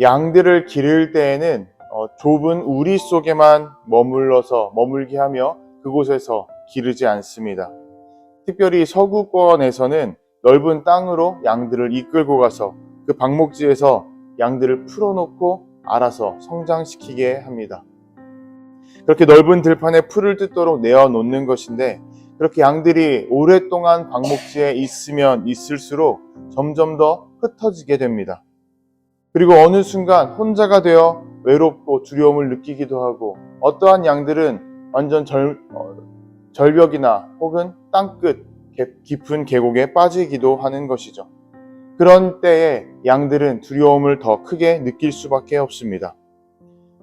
양들을 기를 때에는 좁은 우리 속에만 머물게 하며 그곳에서 기르지 않습니다. 특별히 서구권에서는 넓은 땅으로 양들을 이끌고 가서 그 방목지에서 양들을 풀어놓고 알아서 성장시키게 합니다. 그렇게 넓은 들판에 풀을 뜯도록 내어놓는 것인데, 그렇게 양들이 오랫동안 방목지에 있으면 있을수록 점점 더 흩어지게 됩니다. 그리고 어느 순간 혼자가 되어 외롭고 두려움을 느끼기도 하고, 어떠한 양들은 완전 절벽이나 혹은 땅끝 깊은 계곡에 빠지기도 하는 것이죠. 그런 때에 양들은 두려움을 더 크게 느낄 수밖에 없습니다.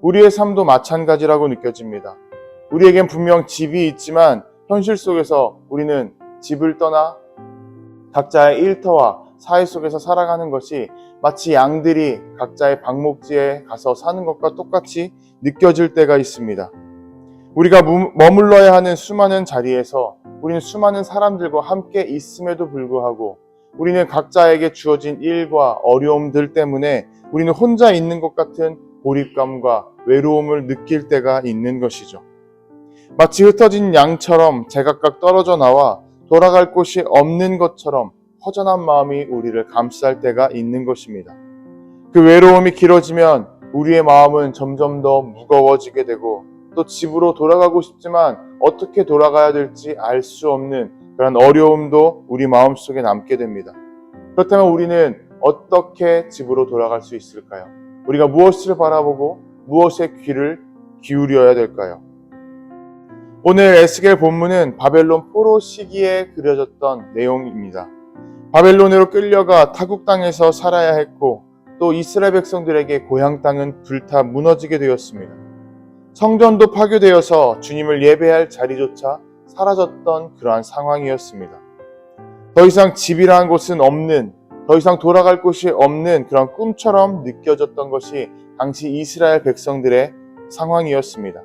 우리의 삶도 마찬가지라고 느껴집니다. 우리에겐 분명 집이 있지만 현실 속에서 우리는 집을 떠나 각자의 일터와 사회 속에서 살아가는 것이 마치 양들이 각자의 방목지에 가서 사는 것과 똑같이 느껴질 때가 있습니다. 우리가 머물러야 하는 수많은 자리에서 우리는 수많은 사람들과 함께 있음에도 불구하고 우리는 각자에게 주어진 일과 어려움들 때문에 우리는 혼자 있는 것 같은 고립감과 외로움을 느낄 때가 있는 것이죠. 마치 흩어진 양처럼 제각각 떨어져 나와 돌아갈 곳이 없는 것처럼 허전한 마음이 우리를 감쌀 때가 있는 것입니다. 그 외로움이 길어지면 우리의 마음은 점점 더 무거워지게 되고, 또 집으로 돌아가고 싶지만 어떻게 돌아가야 될지 알 수 없는 그런 어려움도 우리 마음속에 남게 됩니다. 그렇다면 우리는 어떻게 집으로 돌아갈 수 있을까요? 우리가 무엇을 바라보고 무엇에 귀를 기울여야 될까요? 오늘 에스겔 본문은 바벨론 포로 시기에 그려졌던 내용입니다. 바벨론으로 끌려가 타국 땅에서 살아야 했고, 또 이스라엘 백성들에게 고향 땅은 불타 무너지게 되었습니다. 성전도 파괴되어서 주님을 예배할 자리조차 사라졌던 그러한 상황이었습니다. 더 이상 집이라는 곳은 없는, 더 이상 돌아갈 곳이 없는 그런 꿈처럼 느껴졌던 것이 당시 이스라엘 백성들의 상황이었습니다.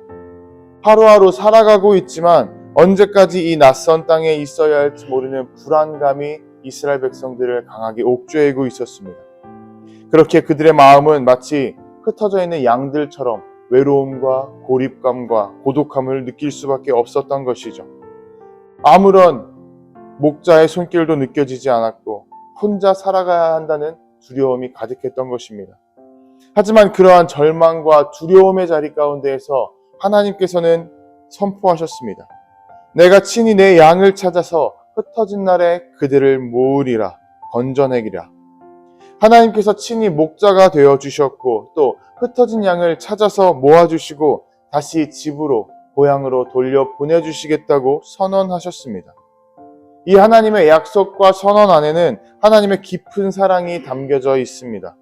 하루하루 살아가고 있지만 언제까지 이 낯선 땅에 있어야 할지 모르는 불안감이 이스라엘 백성들을 강하게 옥죄이고 있었습니다. 그렇게 그들의 마음은 마치 흩어져 있는 양들처럼 외로움과 고립감과 고독함을 느낄 수밖에 없었던 것이죠. 아무런 목자의 손길도 느껴지지 않았고 혼자 살아가야 한다는 두려움이 가득했던 것입니다. 하지만 그러한 절망과 두려움의 자리 가운데에서 하나님께서는 선포하셨습니다. 내가 친히 내 양을 찾아서 흩어진 날에 그들을 모으리라, 건져내기라. 하나님께서 친히 목자가 되어주셨고, 또 흩어진 양을 찾아서 모아주시고 다시 집으로, 고향으로 돌려 보내주시겠다고 선언하셨습니다. 이 하나님의 약속과 선언 안에는 하나님의 깊은 사랑이 담겨져 있습니다.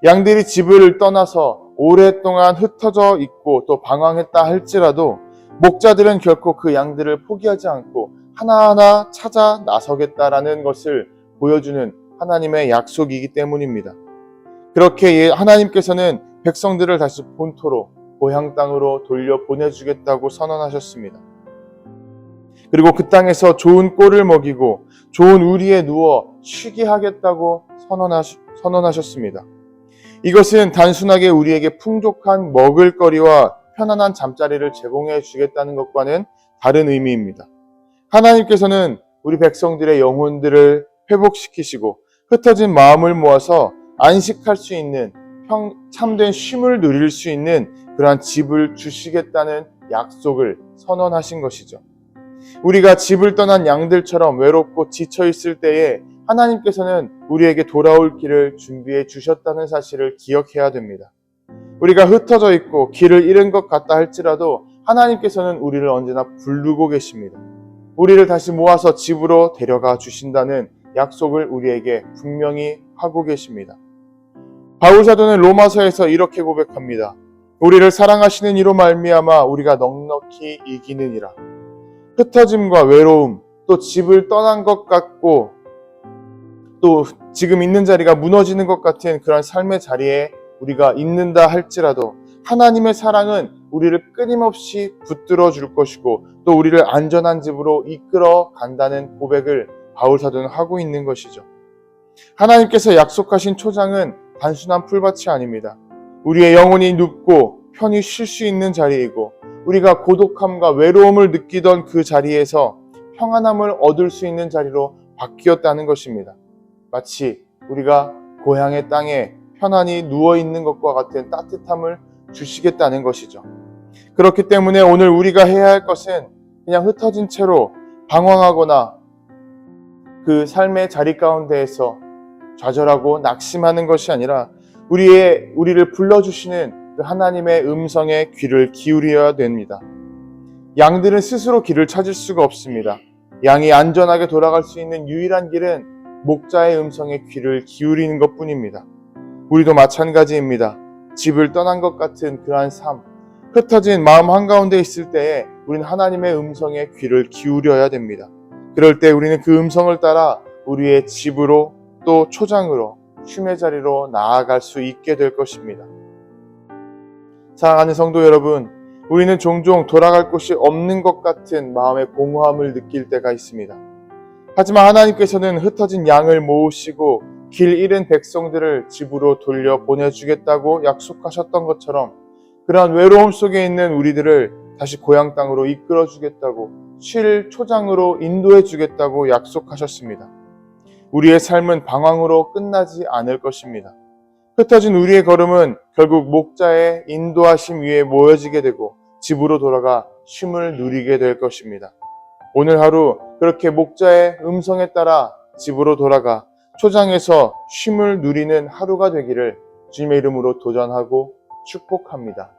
양들이 집을 떠나서 오랫동안 흩어져 있고 또 방황했다 할지라도 목자들은 결코 그 양들을 포기하지 않고 하나하나 찾아 나서겠다라는 것을 보여주는 하나님의 약속이기 때문입니다. 그렇게 하나님께서는 백성들을 다시 본토로, 고향 땅으로 돌려 보내주겠다고 선언하셨습니다. 그리고 그 땅에서 좋은 꼴을 먹이고 좋은 우리에 누워 쉬게 하겠다고 선언하셨습니다. 이것은 단순하게 우리에게 풍족한 먹을거리와 편안한 잠자리를 제공해 주겠다는 것과는 다른 의미입니다. 하나님께서는 우리 백성들의 영혼들을 회복시키시고 흩어진 마음을 모아서 안식할 수 있는, 참된 쉼을 누릴 수 있는 그러한 집을 주시겠다는 약속을 선언하신 것이죠. 우리가 집을 떠난 양들처럼 외롭고 지쳐있을 때에 하나님께서는 우리에게 돌아올 길을 준비해 주셨다는 사실을 기억해야 됩니다. 우리가 흩어져 있고 길을 잃은 것 같다 할지라도 하나님께서는 우리를 언제나 부르고 계십니다. 우리를 다시 모아서 집으로 데려가 주신다는 약속을 우리에게 분명히 하고 계십니다. 바울 사도는 로마서에서 이렇게 고백합니다. 우리를 사랑하시는 이로 말미암아 우리가 넉넉히 이기느니라. 흩어짐과 외로움, 또 집을 떠난 것 같고 또 지금 있는 자리가 무너지는 것 같은 그런 삶의 자리에 우리가 있는다 할지라도 하나님의 사랑은 우리를 끊임없이 붙들어 줄 것이고 또 우리를 안전한 집으로 이끌어 간다는 고백을 바울 사도는 하고 있는 것이죠. 하나님께서 약속하신 초장은 단순한 풀밭이 아닙니다. 우리의 영혼이 눕고 편히 쉴 수 있는 자리이고 우리가 고독함과 외로움을 느끼던 그 자리에서 평안함을 얻을 수 있는 자리로 바뀌었다는 것입니다. 마치 우리가 고향의 땅에 편안히 누워있는 것과 같은 따뜻함을 주시겠다는 것이죠. 그렇기 때문에 오늘 우리가 해야 할 것은 그냥 흩어진 채로 방황하거나 그 삶의 자리 가운데에서 좌절하고 낙심하는 것이 아니라 우리를 불러주시는 그 하나님의 음성에 귀를 기울여야 됩니다. 양들은 스스로 길을 찾을 수가 없습니다. 양이 안전하게 돌아갈 수 있는 유일한 길은 목자의 음성에 귀를 기울이는 것뿐입니다. 우리도 마찬가지입니다. 집을 떠난 것 같은 그러한 삶, 흩어진 마음 한가운데 있을 때에 우리는 하나님의 음성에 귀를 기울여야 됩니다. 그럴 때 우리는 그 음성을 따라 우리의 집으로 또 초장으로 쉼의 자리로 나아갈 수 있게 될 것입니다. 사랑하는 성도 여러분, 우리는 종종 돌아갈 곳이 없는 것 같은 마음의 공허함을 느낄 때가 있습니다. 하지만 하나님께서는 흩어진 양을 모으시고 길 잃은 백성들을 집으로 돌려 보내주겠다고 약속하셨던 것처럼 그러한 외로움 속에 있는 우리들을 다시 고향 땅으로 이끌어주겠다고 쉴 초장으로 인도해주겠다고 약속하셨습니다. 우리의 삶은 방황으로 끝나지 않을 것입니다. 흩어진 우리의 걸음은 결국 목자의 인도하심 위에 모여지게 되고 집으로 돌아가 쉼을 누리게 될 것입니다. 오늘 하루 그렇게 목자의 음성에 따라 집으로 돌아가 초장에서 쉼을 누리는 하루가 되기를 주님의 이름으로 도전하고 축복합니다.